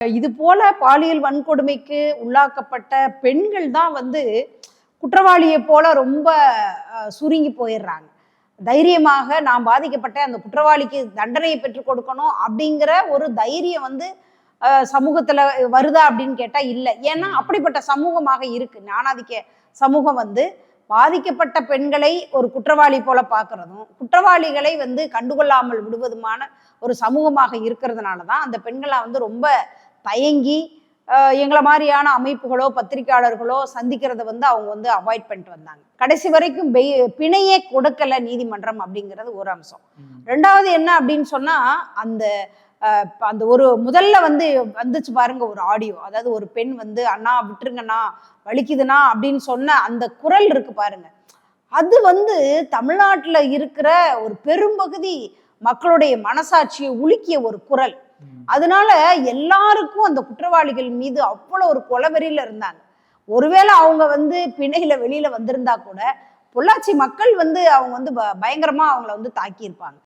இது போல பாலியல் வன்கொடுமைக்கு உள்ளாக்கப்பட்ட பெண்கள் தான் வந்து குற்றவாளியை போல ரொம்ப சுருங்கி போயிடுறாங்க. தைரியமாக நான் பாதிக்கப்பட்ட அந்த குற்றவாளிக்கு தண்டனையை பெற்றுக் கொடுக்கணும் அப்படிங்கிற ஒரு தைரியம் வந்து சமூகத்துல வருதா அப்படின்னு கேட்டா இல்லை. ஏன்னா அப்படிப்பட்ட சமூகமாக இருக்கு. ஞானாதிக்க சமூகம் வந்து பாதிக்கப்பட்ட பெண்களை ஒரு குற்றவாளி போல பார்க்கறதும், குற்றவாளிகளை வந்து கண்டுகொள்ளாமல் விடுவதுமான ஒரு சமூகமாக இருக்கிறதுனால தான் அந்த பெண்களாக வந்து ரொம்ப தயங்கி எங்களை மாதிரியான அமைப்புகளோ பத்திரிகையாளர்களோ சந்திக்கிறத வந்து அவங்க வந்து அவாய்ட் பண்ணிட்டு வந்தாங்க. கடைசி வரைக்கும் பிணையே கொடுக்கல நீதிமன்றம் அப்படிங்கிறது ஒரு அம்சம். ரெண்டாவது என்ன அப்படின்னு சொன்னா, அந்த அந்த ஒரு முதல்ல வந்து வந்துச்சு பாருங்க ஒரு ஆடியோ. அதாவது ஒரு பெண் வந்து அண்ணா விட்டுருங்கண்ணா வலிக்குதுண்ணா அப்படின்னு சொன்ன அந்த குரல் இருக்கு பாருங்க. அது வந்து தமிழ்நாட்டில் இருக்கிற ஒரு பெரும்பகுதி மக்களுடைய மனசாட்சியை உலுக்கிய ஒரு குரல். அதனால எல்லாருக்கும் அந்த குற்றவாளிகள் மீது அவ்வளவு ஒரு கொலவெறியில இருந்தாங்க. ஒருவேளை அவங்க வந்து பிணையில வெளியில வந்திருந்தா கூட பொள்ளாச்சி மக்கள் வந்து அவங்க வந்து பயங்கரமா அவங்கள வந்து தாக்கியிருப்பாங்க.